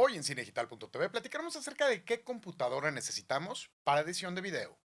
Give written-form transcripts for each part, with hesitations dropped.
Hoy en cinedigital.tv platicaremos acerca de qué computadora necesitamos para edición de video.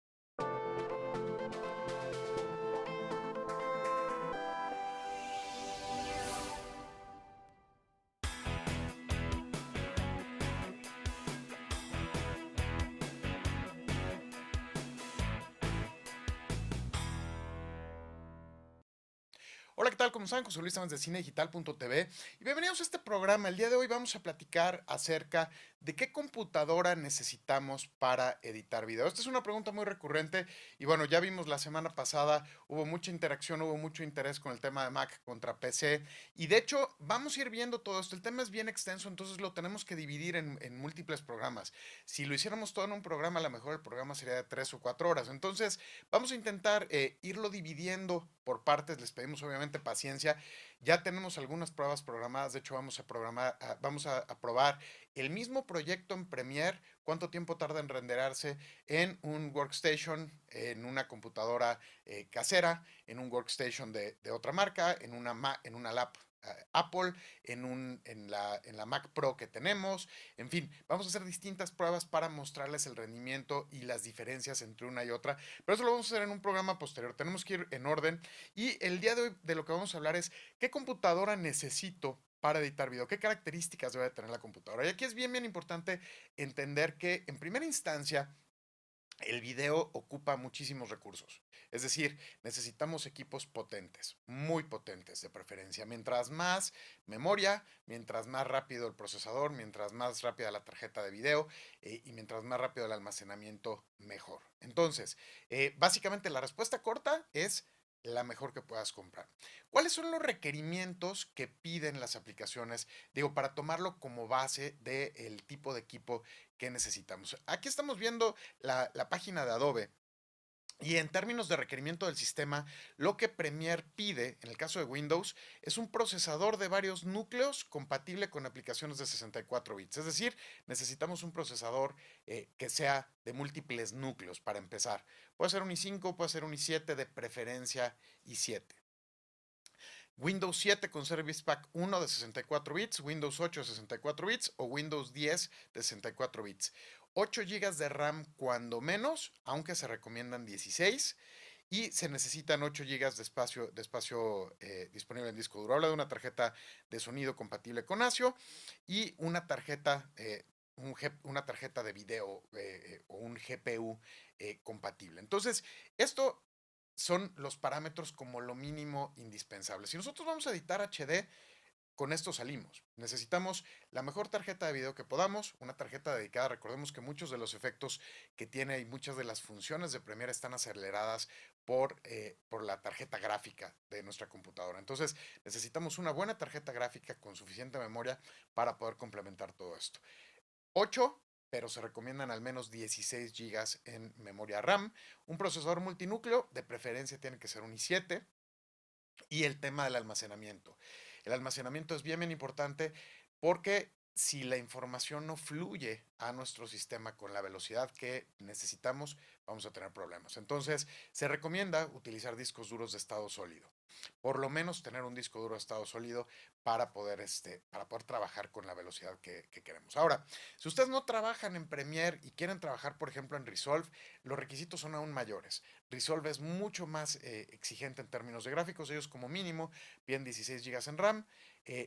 Hola, ¿qué tal? ¿Cómo están? José Luis Sáenz de cinedigital.tv y bienvenidos a este programa. El día de hoy vamos a platicar acerca de qué computadora necesitamos para editar video. Esta es una pregunta muy recurrente y bueno, ya vimos la semana pasada, hubo mucha interacción, hubo mucho interés con el tema de Mac contra PC y de hecho vamos a ir viendo todo esto. El tema es bien extenso, entonces lo tenemos que dividir en múltiples programas. Si lo hiciéramos todo en un programa, a lo mejor el programa sería de 3 o 4 horas. Entonces vamos a intentar irlo dividiendo por partes, les pedimos obviamente paciencia. Ya tenemos algunas pruebas programadas, de hecho vamos a probar el mismo proyecto en Premiere, cuánto tiempo tarda en renderarse en un workstation, en una computadora casera, en un workstation de otra marca, en una lap Apple, en la Mac Pro que tenemos, en fin, vamos a hacer distintas pruebas para mostrarles el rendimiento y las diferencias entre una y otra, pero eso lo vamos a hacer en un programa posterior, tenemos que ir en orden y el día de hoy de lo que vamos a hablar es qué computadora necesito para editar video, qué características debe tener la computadora. Y aquí es bien importante entender que en primera instancia el video ocupa muchísimos recursos. Es decir, necesitamos equipos potentes, muy potentes de preferencia. Mientras más memoria, mientras más rápido el procesador, mientras más rápida la tarjeta de video y mientras más rápido el almacenamiento, mejor. Entonces, básicamente la respuesta corta es la mejor que puedas comprar. ¿Cuáles son los requerimientos que piden las aplicaciones? Digo, para tomarlo como base del tipo de equipo que necesitamos. Aquí estamos viendo la página de Adobe. Y en términos de requerimiento del sistema, lo que Premiere pide, en el caso de Windows, es un procesador de varios núcleos compatible con aplicaciones de 64 bits. Es decir, necesitamos un procesador que sea de múltiples núcleos para empezar. Puede ser un i5, puede ser un i7, de preferencia i7. Windows 7 con Service Pack 1 de 64 bits, Windows 8 de 64 bits o Windows 10 de 64 bits. 8 GB de RAM cuando menos, aunque se recomiendan 16 y se necesitan 8 GB de espacio disponible en disco duro. Habla de una tarjeta de sonido compatible con ASIO y una tarjeta, una tarjeta de video o un GPU compatible. Entonces, esto son los parámetros como lo mínimo indispensable. Si nosotros vamos a editar HD, con esto salimos. Necesitamos la mejor tarjeta de video que podamos, una tarjeta dedicada. Recordemos que muchos de los efectos que tiene y muchas de las funciones de Premiere están aceleradas por la tarjeta gráfica de nuestra computadora. Entonces necesitamos una buena tarjeta gráfica con suficiente memoria para poder complementar todo esto. 8, pero se recomiendan al menos 16 GB en memoria RAM. Un procesador multinúcleo, de preferencia tiene que ser un i7. Y el tema del almacenamiento. El almacenamiento es bien importante porque si la información no fluye a nuestro sistema con la velocidad que necesitamos, vamos a tener problemas. Entonces, se recomienda utilizar discos duros de estado sólido. Por lo menos tener un disco duro de estado sólido para poder trabajar con la velocidad que queremos. Ahora, si ustedes no trabajan en Premiere y quieren trabajar, por ejemplo, en Resolve, los requisitos son aún mayores. Resolve es mucho más exigente en términos de gráficos. Ellos como mínimo piden 16 GB en RAM.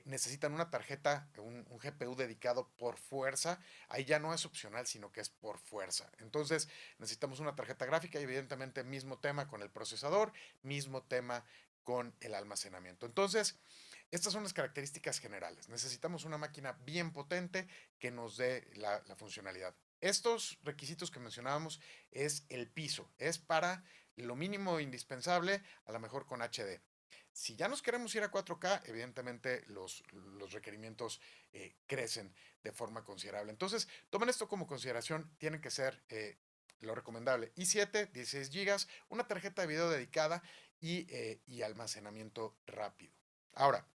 Necesitan una tarjeta, un GPU dedicado por fuerza. Ahí ya no es opcional, sino que es por fuerza. Entonces necesitamos una tarjeta gráfica y evidentemente mismo tema con el procesador, mismo tema con el almacenamiento. Entonces, estas son las características generales. Necesitamos una máquina bien potente que nos dé la funcionalidad. Estos requisitos que mencionábamos es el piso, es para lo mínimo indispensable, a lo mejor con HD. Si ya nos queremos ir a 4K, evidentemente los requerimientos crecen de forma considerable. Entonces, tomen esto como consideración, tienen que ser lo recomendable. i7, 16 GB, una tarjeta de video dedicada y almacenamiento rápido. Ahora,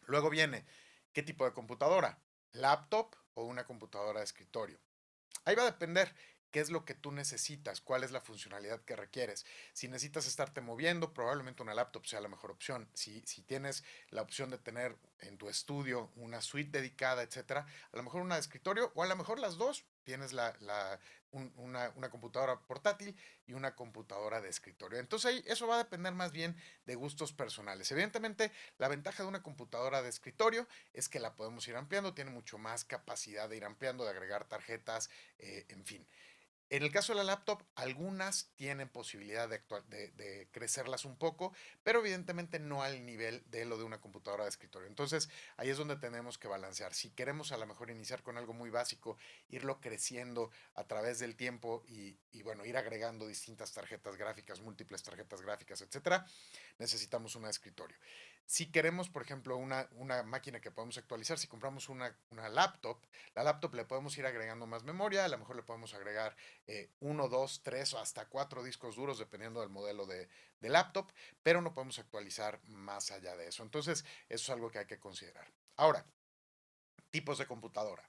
luego viene, ¿qué tipo de computadora? ¿Laptop o una computadora de escritorio? Ahí va a depender qué es lo que tú necesitas, cuál es la funcionalidad que requieres. Si necesitas estarte moviendo, probablemente una laptop sea la mejor opción. Si tienes la opción de tener en tu estudio una suite dedicada, etcétera, a lo mejor una de escritorio o a lo mejor las dos. Tienes una computadora portátil y una computadora de escritorio. Entonces ahí eso va a depender más bien de gustos personales. Evidentemente, la ventaja de una computadora de escritorio es que la podemos ir ampliando, tiene mucho más capacidad de ir ampliando, de agregar tarjetas, en fin. En el caso de la laptop, algunas tienen posibilidad de crecerlas un poco, pero evidentemente no al nivel de lo de una computadora de escritorio. Entonces, ahí es donde tenemos que balancear. Si queremos a lo mejor iniciar con algo muy básico, irlo creciendo a través del tiempo y bueno, ir agregando distintas tarjetas gráficas, múltiples tarjetas gráficas, etcétera, necesitamos una de escritorio. Si queremos, por ejemplo, una máquina que podemos actualizar, si compramos una laptop, la laptop le podemos ir agregando más memoria, a lo mejor le podemos agregar uno, dos, tres o hasta cuatro discos duros, dependiendo del modelo de laptop, pero no podemos actualizar más allá de eso. Entonces, eso es algo que hay que considerar. Ahora, tipos de computadora.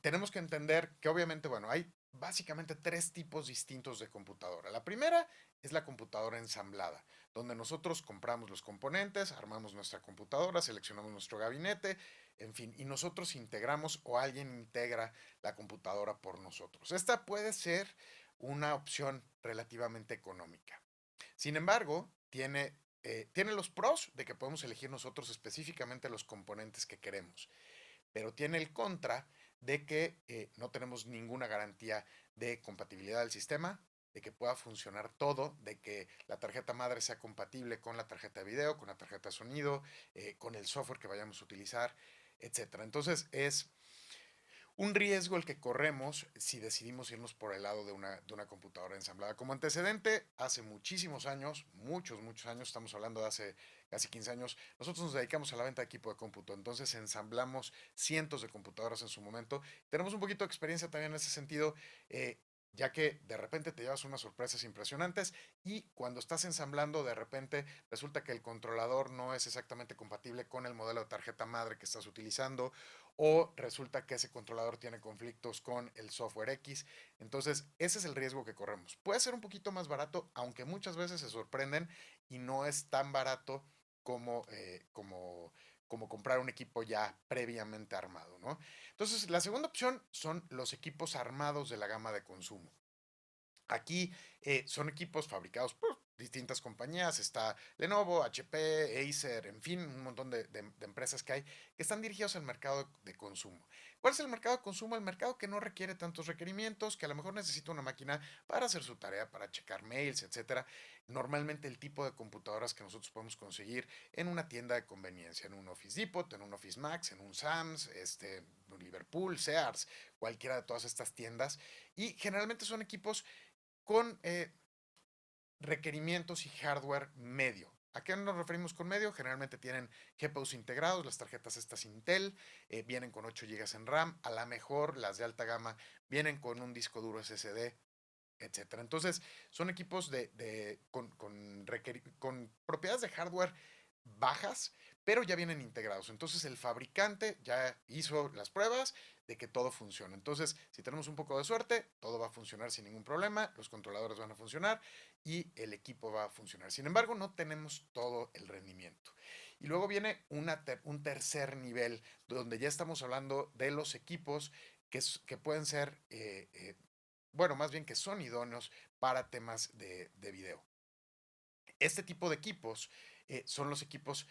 Tenemos que entender que obviamente, bueno, hay básicamente tres tipos distintos de computadora. La primera es la computadora ensamblada, donde nosotros compramos los componentes, armamos nuestra computadora, seleccionamos nuestro gabinete, en fin, y nosotros integramos o alguien integra la computadora por nosotros. Esta puede ser una opción relativamente económica. Sin embargo, tiene los pros de que podemos elegir nosotros específicamente los componentes que queremos, pero tiene el contra de que no tenemos ninguna garantía de compatibilidad del sistema, de que pueda funcionar todo, de que la tarjeta madre sea compatible con la tarjeta de video, con la tarjeta de sonido, con el software que vayamos a utilizar, etcétera. Entonces es un riesgo el que corremos si decidimos irnos por el lado de una computadora ensamblada. Como antecedente, hace muchísimos años, muchos años, estamos hablando de hace casi 15 años, nosotros nos dedicamos a la venta de equipo de cómputo, entonces ensamblamos cientos de computadoras en su momento. Tenemos un poquito de experiencia también en ese sentido, eh, ya que de repente te llevas unas sorpresas impresionantes y cuando estás ensamblando de repente resulta que el controlador no es exactamente compatible con el modelo de tarjeta madre que estás utilizando o resulta que ese controlador tiene conflictos con el software X. Entonces, ese es el riesgo que corremos. Puede ser un poquito más barato, aunque muchas veces se sorprenden y no es tan barato como comprar un equipo ya previamente armado, ¿no? Entonces, la segunda opción son los equipos armados de la gama de consumo. Aquí son equipos fabricados por distintas compañías, está Lenovo, HP, Acer, en fin, un montón de empresas que hay que están dirigidos al mercado de consumo. ¿Cuál es el mercado de consumo? El mercado que no requiere tantos requerimientos, que a lo mejor necesita una máquina para hacer su tarea, para checar mails, etcétera. Normalmente el tipo de computadoras que nosotros podemos conseguir en una tienda de conveniencia, en un Office Depot, en un Office Max, en un Sam's, un Liverpool, Sears, cualquiera de todas estas tiendas. Y generalmente son equipos con requerimientos y hardware medio. ¿A qué nos referimos con medio? Generalmente tienen GPUs integrados, las tarjetas estas Intel, vienen con 8 GB en RAM, a lo mejor las de alta gama vienen con un disco duro SSD, etcétera. Entonces, son equipos con propiedades de hardware bajas, pero ya vienen integrados. Entonces, el fabricante ya hizo las pruebas de que todo funciona. Entonces, si tenemos un poco de suerte, todo va a funcionar sin ningún problema, los controladores van a funcionar y el equipo va a funcionar. Sin embargo, no tenemos todo el rendimiento. Y luego viene un tercer nivel, donde ya estamos hablando de los equipos que pueden ser bueno, más bien que son idóneos para temas de video. Este tipo de equipos son los equipos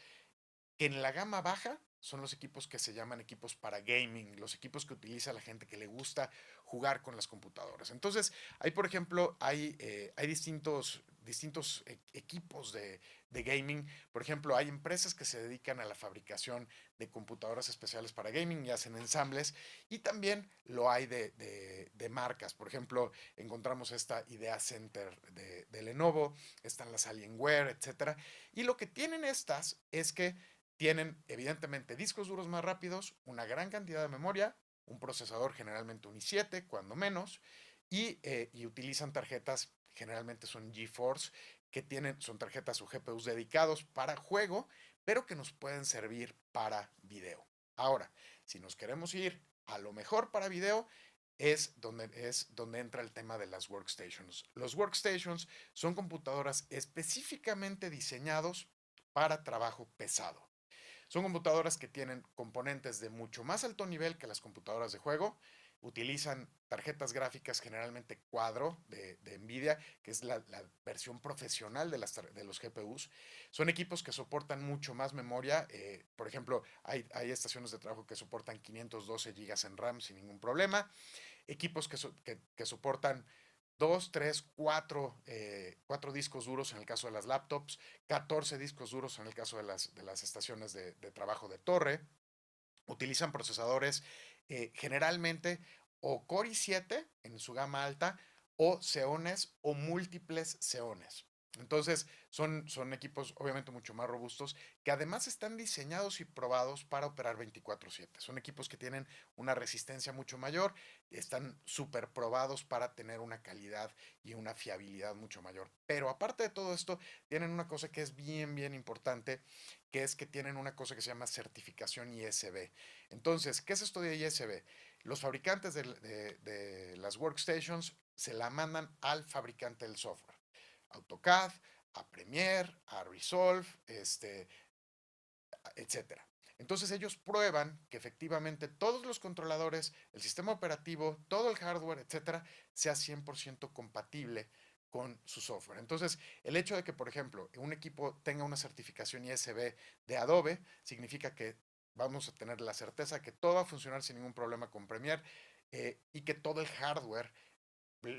que en la gama baja son los equipos que se llaman equipos para gaming, los equipos que utiliza la gente que le gusta jugar con las computadoras. Entonces, hay, por ejemplo, hay distintos equipos de gaming. Por ejemplo, hay empresas que se dedican a la fabricación de computadoras especiales para gaming y hacen ensambles. Y también lo hay de marcas. Por ejemplo, encontramos esta Idea Center de Lenovo, están las Alienware, etcétera. Y lo que tienen estas es que tienen evidentemente discos duros más rápidos, una gran cantidad de memoria, un procesador generalmente un i7, cuando menos, y utilizan tarjetas, generalmente son GeForce, son tarjetas o GPUs dedicados para juego, pero que nos pueden servir para video. Ahora, si nos queremos ir a lo mejor para video, es donde entra el tema de las workstations. Los workstations son computadoras específicamente diseñados para trabajo pesado. Son computadoras que tienen componentes de mucho más alto nivel que las computadoras de juego. Utilizan tarjetas gráficas generalmente cuadro de NVIDIA, que es la versión profesional de los GPUs. Son equipos que soportan mucho más memoria. Por ejemplo, hay estaciones de trabajo que soportan 512 GB en RAM sin ningún problema. Equipos que soportan 2, 3, 4 discos duros en el caso de las laptops, 14 discos duros en el caso de las estaciones de trabajo de torre. Utilizan procesadores generalmente o Core i7 en su gama alta o Xeones o múltiples Xeones. Entonces son equipos obviamente mucho más robustos que además están diseñados y probados para operar 24/7. Son equipos que tienen una resistencia mucho mayor, están súper probados para tener una calidad y una fiabilidad mucho mayor. Pero aparte de todo esto, tienen una cosa que es bien, bien importante, que es que tienen una cosa que se llama certificación ISB. Entonces, ¿qué es esto de ISB? Los fabricantes de las workstations se la mandan al fabricante del software. AutoCAD, a Premiere, a Resolve, etcétera. Entonces ellos prueban que efectivamente todos los controladores, el sistema operativo, todo el hardware, etcétera, sea 100% compatible con su software. Entonces, el hecho de que, por ejemplo, un equipo tenga una certificación ISB de Adobe, significa que vamos a tener la certeza que todo va a funcionar sin ningún problema con Premiere, y que todo el hardware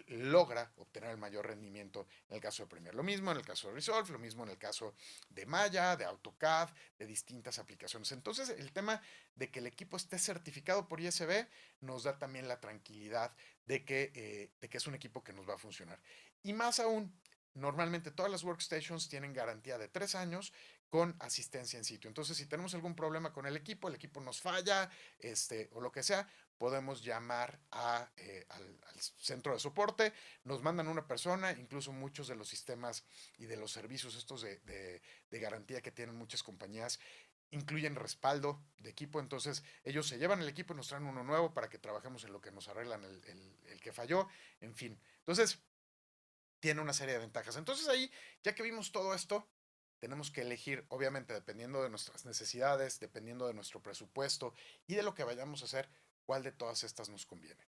logra obtener el mayor rendimiento en el caso de Premiere. Lo mismo en el caso de Resolve, lo mismo en el caso de Maya, de AutoCAD, de distintas aplicaciones. Entonces, el tema de que el equipo esté certificado por ISB nos da también la tranquilidad de que es un equipo que nos va a funcionar. Y más aún, normalmente todas las workstations tienen garantía de 3 años con asistencia en sitio. Entonces, si tenemos algún problema con el equipo nos falla, o lo que sea, podemos llamar al centro de soporte, nos mandan una persona, incluso muchos de los sistemas y de los servicios estos de garantía que tienen muchas compañías incluyen respaldo de equipo, entonces ellos se llevan el equipo y nos traen uno nuevo para que trabajemos en lo que nos arreglan el que falló, en fin. Entonces, tiene una serie de ventajas. Entonces ahí, ya que vimos todo esto, tenemos que elegir, obviamente, dependiendo de nuestras necesidades, dependiendo de nuestro presupuesto y de lo que vayamos a hacer, cuál de todas estas nos conviene,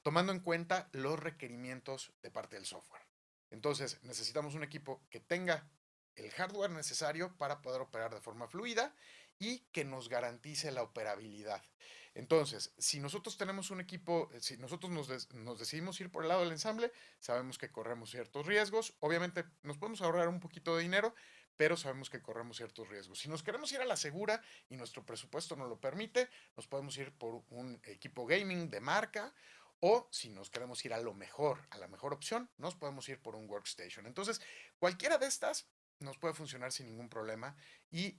tomando en cuenta los requerimientos de parte del software. Entonces, necesitamos un equipo que tenga el hardware necesario para poder operar de forma fluida y que nos garantice la operabilidad. Entonces, si nosotros tenemos un equipo, si nosotros nos decidimos ir por el lado del ensamble, sabemos que corremos ciertos riesgos. Obviamente, nos podemos ahorrar un poquito de dinero, pero sabemos que corremos ciertos riesgos. Si nos queremos ir a la segura y nuestro presupuesto nos lo permite, nos podemos ir por un equipo gaming de marca, o si nos queremos ir a lo mejor, a la mejor opción, nos podemos ir por un workstation. Entonces, cualquiera de estas nos puede funcionar sin ningún problema y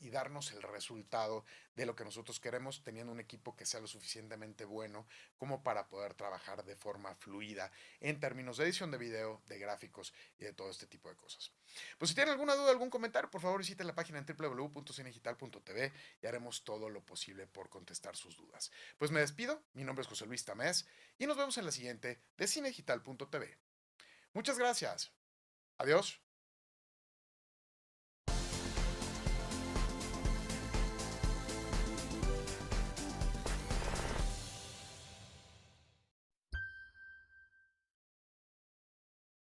darnos el resultado de lo que nosotros queremos, teniendo un equipo que sea lo suficientemente bueno como para poder trabajar de forma fluida en términos de edición de video, de gráficos y de todo este tipo de cosas. Pues si tienen alguna duda, algún comentario, por favor visiten la página en www.cinedigital.tv y haremos todo lo posible por contestar sus dudas. Pues me despido, mi nombre es José Luis Tamés y nos vemos en la siguiente de cinedigital.tv. Muchas gracias. Adiós.